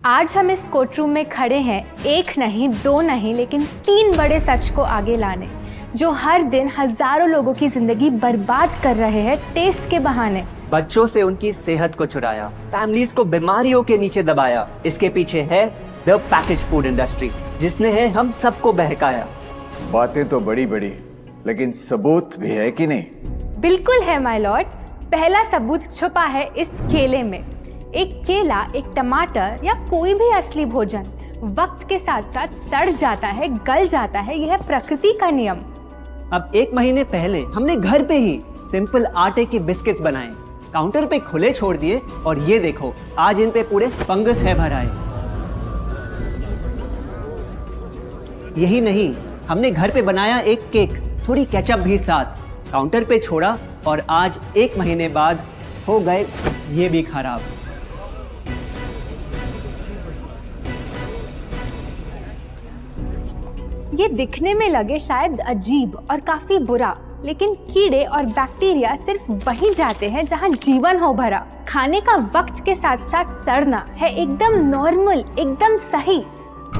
आज हम इस कोर्ट रूम में खड़े हैं, एक नहीं, दो नहीं, लेकिन 3 बड़े सच को आगे लाने, जो हर दिन हजारों लोगों की जिंदगी बर्बाद कर रहे हैं टेस्ट के बहाने। बच्चों से उनकी सेहत को चुराया, फैमिलीज को बीमारियों के नीचे दबाया। इसके पीछे है द पैकेज फूड इंडस्ट्री, जिसने है हम सबको बहकाया। बातें तो बड़ी बड़ी, लेकिन सबूत भी है कि नहीं? बिल्कुल है माय लॉर्ड। पहला सबूत छुपा है इस केले में। एक केला, एक टमाटर या कोई भी असली भोजन वक्त के साथ साथ सड़ जाता है, गल जाता है। यह प्रकृति का नियम। अब 1 महीने पहले हमने घर पे ही सिंपल आटे के बिस्किट्स बनाए, काउंटर पे खुले छोड़ दिए, और ये देखो आज इन पे पूरे फंगस है भराए। यही नहीं, हमने घर पे बनाया एक केक, थोड़ी केचप भी साथ, काउंटर पे छोड़ा, और आज 1 महीने बाद हो गए ये भी खराब। ये दिखने में लगे शायद अजीब और काफी बुरा, लेकिन कीड़े और बैक्टीरिया सिर्फ वहीं जाते हैं जहां जीवन हो भरा। खाने का वक्त के साथ साथ सड़ना है एकदम नॉर्मल, एकदम सही।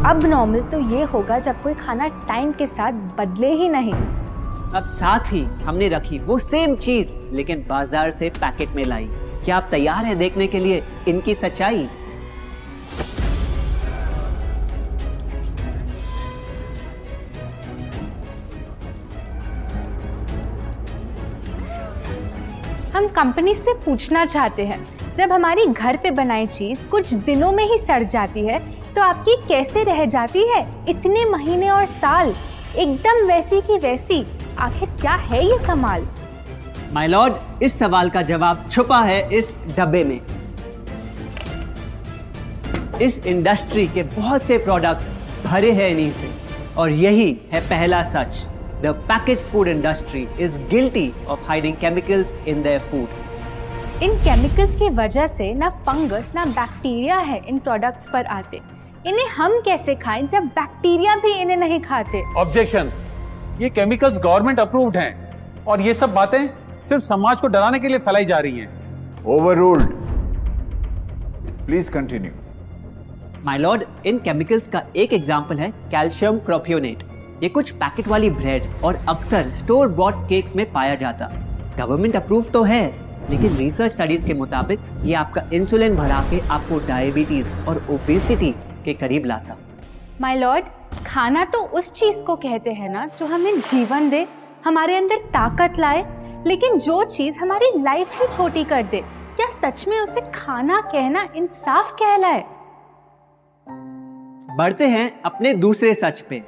अब नॉर्मल तो ये होगा जब कोई खाना टाइम के साथ बदले ही नहीं। अब साथ ही हमने रखी वो सेम चीज, लेकिन बाजार से पैकेट में लाई। क्या आप तैयार हैं देखने के लिए इनकी सच्चाई? हम कंपनी से पूछना चाहते हैं, जब हमारी घर पे बनाई चीज कुछ दिनों में ही सड़ जाती है, तो आपकी कैसे रह जाती है इतने महीने और साल एकदम वैसी की वैसी? आखिर क्या है ये कमाल? माय लॉर्ड, इस सवाल का जवाब छुपा है इस डब्बे में। इस इंडस्ट्री के बहुत से प्रोडक्ट्स भरे हैं इन्हीं से, और यही है पहला सच। The packaged food industry is guilty of hiding chemicals in their food. In chemicals की वजह से ना फंगस ना बैक्टीरिया है इन प्रोडक्ट्स पर आते। इन्हें हम कैसे खाएं जब बैक्टीरिया भी इन्हें नहीं खाते? ऑब्जेक्शन, ये केमिकल्स गवर्नमेंट अप्रूव्ड हैं, और ये सब बातें सिर्फ समाज को डराने के लिए फैलाई जा रही हैं। Overruled. Please continue. My Lord, in chemicals का एक एग्जांपल है कैल्शियम प्रोपियोनेट। ये कुछ पैकेट वाली ब्रेड और अक्सर स्टोर बॉट केक्स में पाया जाता। गवर्नमेंट अप्रूव तो है, लेकिन रिसर्च स्टडीज के मुताबिक ये आपका इंसुलिन बढ़ा के आपको डायबिटीज और ओबेसिटी के करीब लाता। माय लॉर्ड, खाना तो उस चीज को कहते हैं ना जो हमें जीवन दे, हमारे अंदर ताकत लाए, लेकिन जो चीज हमारी लाइफ ही छोटी कर दे, क्या सच में उसे खाना कहना इंसाफ कहलाए? बढ़ते हैं अपने दूसरे सच पे,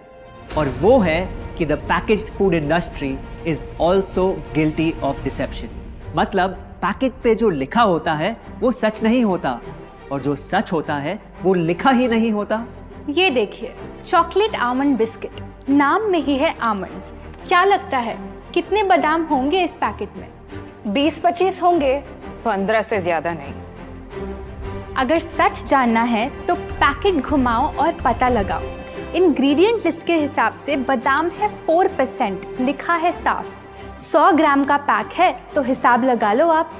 और वो है कि the packaged food industry is also guilty of deception. मतलब पैकेट पे जो लिखा होता है वो सच नहीं होता, और जो सच होता है वो लिखा ही नहीं होता। ये देखिए, चॉकलेट आमंड बिस्किट, नाम में ही है आमंड्स। क्या लगता है कितने बादाम होंगे इस पैकेट में? 20-25 होंगे, 15 से ज्यादा नहीं। अगर सच जानना है तो पैकेट घुमाओ और पता लगाओ। इंग्रेडिएंट लिस्ट के हिसाब से बादाम है 4%, लिखा है साफ। 100 ग्राम का पैक है तो हिसाब लगा लो आप।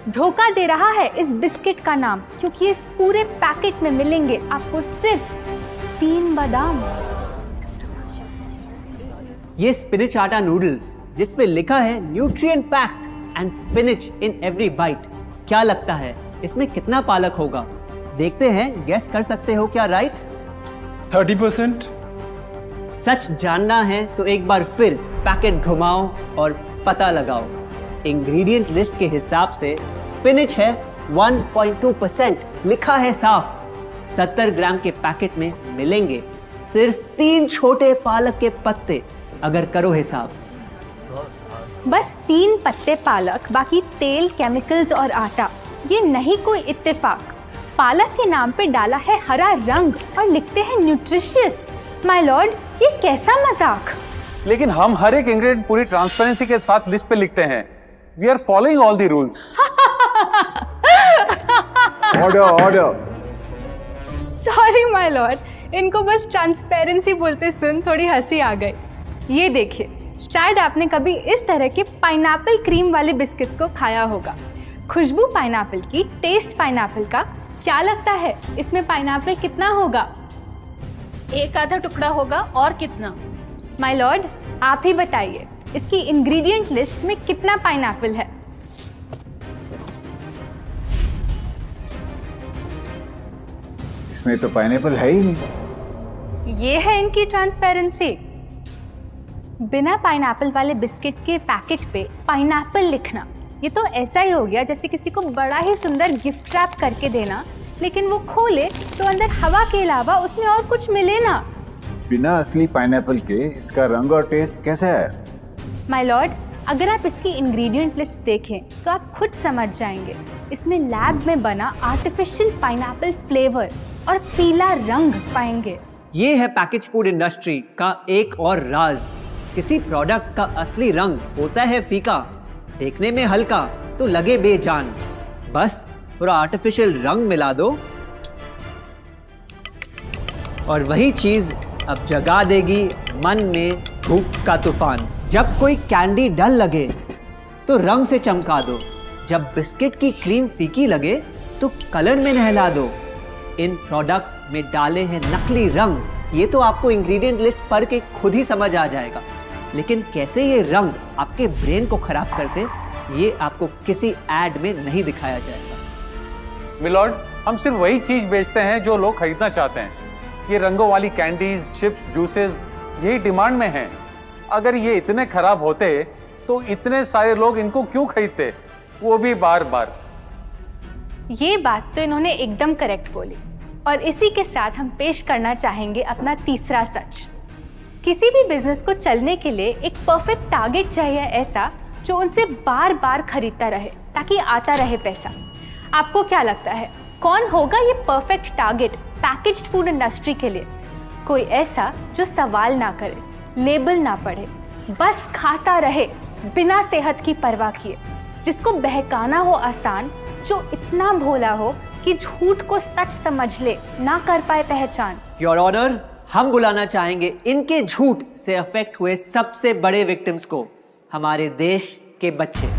धोखा दे रहा है इस बिस्किट का नाम, क्योंकि इस पूरे पैकेट में मिलेंगे आपको सिर्फ 3 बादाम। ये स्पिनच आटा नूडल्स, जिस पे लिखा है nutrient packed and spinach in every bite. क्या लगता है इसमें कितना पालक होगा? देखते हैं, गेस कर सकते हो क्या? राइट, 30%। सच जानना है तो एक बार फिर पैकेट घुमाओ और पता लगाओ। इंग्रेडिएंट लिस्ट के हिसाब से स्पिनच है 1.2%, लिखा है साफ। 70 ग्राम के पैकेट में मिलेंगे सिर्फ 3 छोटे पालक के पत्ते। अगर करो हिसाब, बस 3 पत्ते पालक, बाकी तेल, केमिकल्स और आटा। ये नहीं कोई इत्तेफाक। पालक के नाम पे डाला है हरा रंग और लिखते हैं न्यूट्रिशियस। माय लॉर्ड, ये कैसा मजाक? लेकिन हम हर एक इंग्रेडिएंट पूरी ट्रांसपेरेंसी के साथ लिस्ट पे लिखते हैं। We are following all the rules. Order, order. Sorry my lord, इनको बस ट्रांसपेरेंसी बोलते सुन थोड़ी हंसी आ गई। ये देखिए, शायद आपने कभी इस तरह के पाइनएप्पल क्रीम वाले बिस्किट्स को खाया होगा। खुशबू पाइनएप्पल की, टेस्ट पाइनएप्पल का। क्या लगता है इसमें पाइनएप्पल कितना होगा? एक आधा टुकड़ा होगा और कितना? माय लॉर्ड, आप ही बताइए, इसकी इंग्रेडिएंट लिस्ट में कितना पाइनएप्पल है? इसमें तो पाइनएप्पल है ही नहीं। ये है इनकी ट्रांसपेरेंसी। बिना पाइनएप्पल वाले बिस्किट के पैकेट पे पाइनएप्पल लिखना, ये तो ऐसा ही हो गया जैसे किसी को बड़ा ही सुंदर गिफ्ट रैप करके देना, लेकिन वो खोले तो अंदर हवा के अलावा उसमें और कुछ मिले ना। बिना असली पाइनएप्पल के इसका रंग और टेस्ट कैसा है? माय लॉर्ड, अगर आप इसकी इंग्रेडिएंट लिस्ट देखें तो आप खुद समझ जाएंगे। इसमें लैब में बना आर्टिफिशियल पाइनएप्पल फ्लेवर और पीला रंग पाएंगे। ये है पैकेज फूड इंडस्ट्री का एक और राज। किसी प्रोडक्ट का असली रंग होता है फीका, देखने में हल्का तो लगे बेजान। बस थोड़ा आर्टिफिशियल रंग मिला दो और वही चीज अब जगा देगी मन में भूख का तूफान। जब कोई कैंडी डल लगे तो रंग से चमका दो, जब बिस्किट की क्रीम फीकी लगे तो कलर में नहला दो। इन प्रोडक्ट्स में डाले हैं नकली रंग। ये तो आपको इंग्रेडिएंट लिस्ट पढ़ के खुद ही समझ आ जाएगा, लेकिन कैसे ये रंग आपके ब्रेन को खराब करते, ये आपको किसी एड में नहीं दिखाया जाएगा। मिलॉर्ड, हम सिर्फ वही चीज बेचते हैं जो लोग खरीदना चाहते हैं। ये रंगों वाली कैंडीज, चिप्स, जूसेस यही डिमांड में हैं। अगर ये इतने खराब होते तो इतने सारे लोग इनको क्यों खरीदते, वो भी बार बार। ये बात तो इन्होंने एकदम करेक्ट बोली, और इसी के साथ हम पेश करना चाहेंगे अपना तीसरा सच। किसी भी बिजनेस को चलने के लिए एक परफेक्ट टारगेट चाहिए, ऐसा जो उनसे बार बार खरीदता रहे ताकि आता रहे पैसा। आपको क्या लगता है कौन होगा ये perfect target packaged food industry के लिए? कोई ऐसा जो सवाल ना करे, लेबल ना पढ़े, बस खाता रहे बिना सेहत की परवाह किए, जिसको बहकाना हो आसान, जो इतना भोला हो कि झूठ को सच समझ ले, ना कर पाए पहचान। योर ऑनर, हम बुलाना चाहेंगे इनके झूठ से अफेक्ट हुए सबसे बड़े विक्टिम्स को, हमारे देश के बच्चे।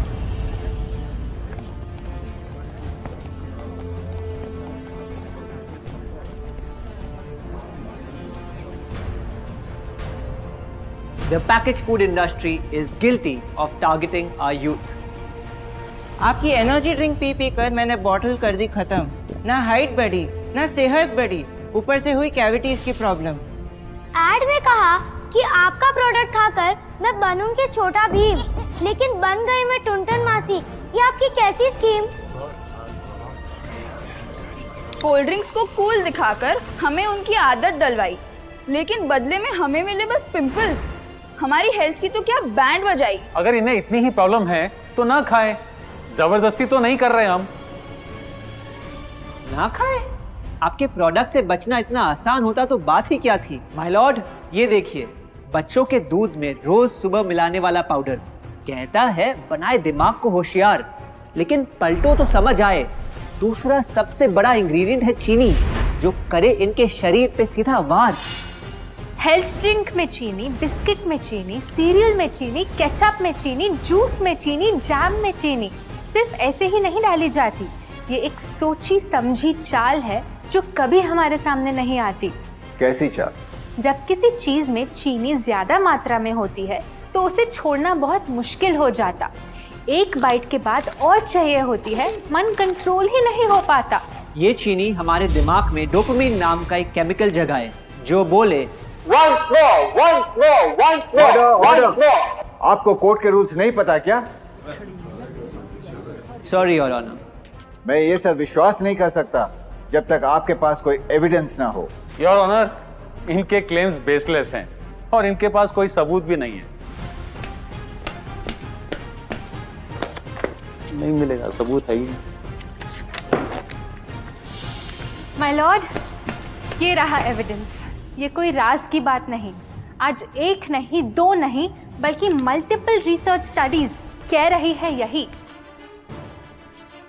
The packaged food industry is guilty of targeting our youth. आपकी एनर्जी ड्रिंक पी पी कर मैंने बॉटल कर दी खत्म। ना हाइट बढ़ी, ना सेहत बढ़ी, ऊपर से हुई कैविटीज की प्रॉब्लम। एड में कहा कि आपका प्रोडक्ट खाकर मैं बनूंगी छोटा भीम, लेकिन बन गई मैं टुनटन मासी। ये आपकी कैसी स्कीम? कोल्ड ड्रिंक्स को कूल दिखाकर हमें उनकी आदत डलवाई, लेकिन बदले में हमें मिले बस पिंपल्स। हमारी हेल्थ की तो क्या बैंड बजाई। अगर इन्हें इतनी ही प्रॉब्लम है तो ना खाएं, जबरदस्ती तो नहीं कर रहे हम। ना खाएं? आपके प्रोडक्ट से बचना इतना आसान होता तो बात ही क्या थी। माय लॉर्ड, ये देखिए, बच्चों के दूध में रोज सुबह मिलाने वाला पाउडर कहता है बनाए दिमाग को होशियार, लेकिन पलटो तो समझ आए। दूसरा सबसे बड़ा इंग्रेडिएंट है चीनी, जो करे इनके शरीर पे सीधा वार। हेल्थ ड्रिंक में चीनी, बिस्किट में चीनी, सीरियल में चीनी, केचप में चीनी, जूस में चीनी, जैम में चीनी सिर्फ ऐसे ही नहीं डाली जाती। ये एक सोची समझी चाल है जो कभी हमारे सामने नहीं आती। कैसी चाल? जब किसी चीज में चीनी ज्यादा मात्रा में होती है तो उसे छोड़ना बहुत मुश्किल हो जाता। एक बाइट के बाद और चाहिए होती है, मन कंट्रोल ही नहीं हो पाता। ये चीनी हमारे दिमाग में डोपामिन नाम का एक केमिकल जगाए, जो बोले once more, once more, once more, once more. आपको कोर्ट के रूल्स नहीं पता क्या? Sorry your honour. मैं ये सब विश्वास नहीं कर सकता जब तक आपके पास कोई एविडेंस ना हो। योर ऑनर, इनके क्लेम्स बेसलेस हैं और इनके पास कोई सबूत भी नहीं है। नहीं मिलेगा, सबूत है ही। माय लॉर्ड, ये रहा एविडेंस। ये कोई राज की बात नहीं। आज एक नहीं, दो नहीं, बल्कि मल्टीपल रिसर्च स्टडीज कह रही है यही।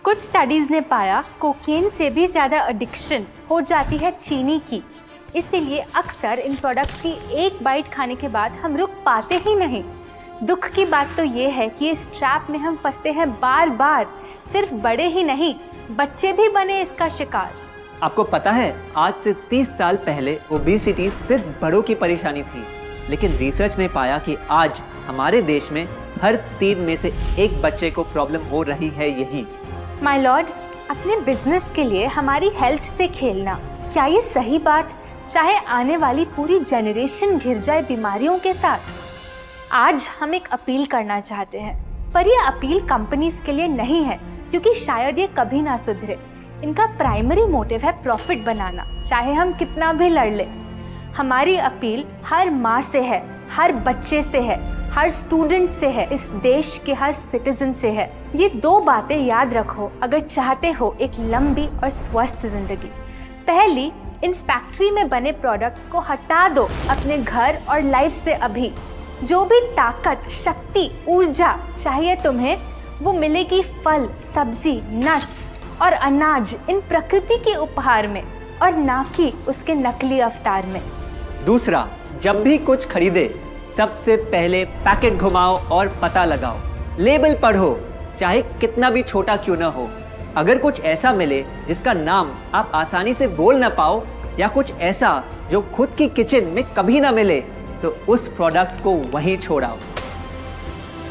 कुछ स्टडीज ने पाया कोकेन से भी ज्यादा एडिक्शन हो जाती है चीनी की। इसीलिए अक्सर इन प्रोडक्ट्स की एक बाइट खाने के बाद हम रुक पाते ही नहीं। दुख की बात तो ये है कि इस ट्रैप में हम फंसते हैं बार बार, सिर्फ बड़े ही नहीं, बच्चे भी बने इसका शिकार। आपको पता है, आज से 30 साल पहले ओबेसिटी सिर्फ बड़ों की परेशानी थी, लेकिन रिसर्च ने पाया कि आज हमारे देश में हर 3 में से 1 बच्चे को प्रॉब्लम हो रही है यही। माय लॉर्ड, अपने बिजनेस के लिए हमारी हेल्थ से खेलना, क्या ये सही बात, चाहे आने वाली पूरी जनरेशन घिर जाए बीमारियों के साथ? आज हम एक अपील करना चाहते हैं, पर ये अपील कंपनीज के लिए नहीं है, क्योंकि शायद ये कभी ना सुधरे। इनका प्राइमरी मोटिव है प्रॉफिट बनाना, चाहे हम कितना भी लड़ ले। हमारी अपील हर माँ से है, हर बच्चे से है, हर स्टूडेंट से है, इस देश के हर सिटीजन से है। ये 2 बातें याद रखो अगर चाहते हो एक लंबी और स्वस्थ जिंदगी। पहली, इन फैक्ट्री में बने प्रोडक्ट्स को हटा दो अपने घर और लाइफ से अभी। जो भी ताकत, शक्ति, ऊर्जा चाहिए तुम्हें, वो मिलेगी फल, सब्जी, नट्स और अनाज इन प्रकृति के उपहार में, और ना कि उसके नकली अवतार में। दूसरा, जब भी कुछ खरीदे सबसे पहले पैकेट घुमाओ और पता लगाओ। लेबल पढ़ो, चाहे कितना भी छोटा क्यों ना हो। अगर कुछ ऐसा मिले जिसका नाम आप आसानी से बोल ना पाओ, या कुछ ऐसा जो खुद की किचन में कभी ना मिले, तो उस प्रोडक्ट को वहीं छोड़ाओ।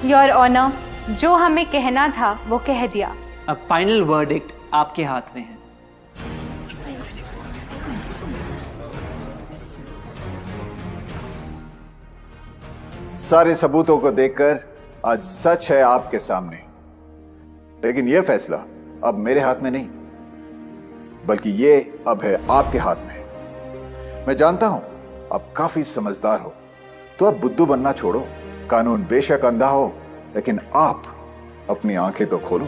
योर ऑनर, जो हमें कहना था वो कह दिया। अब फाइनल वर्डिक्ट आपके हाथ में है। सारे सबूतों को देखकर आज सच है आपके सामने, लेकिन यह फैसला अब मेरे हाथ में नहीं, बल्कि ये अब है आपके हाथ में। मैं जानता हूं आप काफी समझदार हो, तो अब बुद्धू बनना छोड़ो। कानून बेशक अंधा हो, लेकिन आप अपनी आंखें तो खोलो।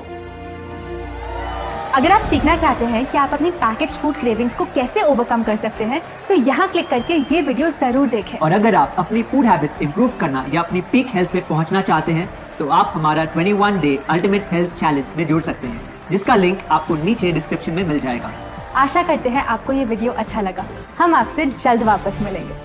अगर आप सीखना चाहते हैं कि आप अपनी पैकेज्ड फूड क्रेविंग्स को कैसे ओवरकम कर सकते हैं, तो यहाँ क्लिक करके ये वीडियो जरूर देखें। और अगर आप अपनी फूड हैबिट्स इंप्रूव करना या अपनी पीक हेल्थ पे पहुंचना चाहते हैं, तो आप हमारा 21 डे अल्टीमेट हेल्थ चैलेंज में जुड़ सकते हैं, जिसका लिंक आपको नीचे डिस्क्रिप्शन में मिल जाएगा। आशा करते हैं आपको ये वीडियो अच्छा लगा। हम आपसे जल्द वापस मिलेंगे।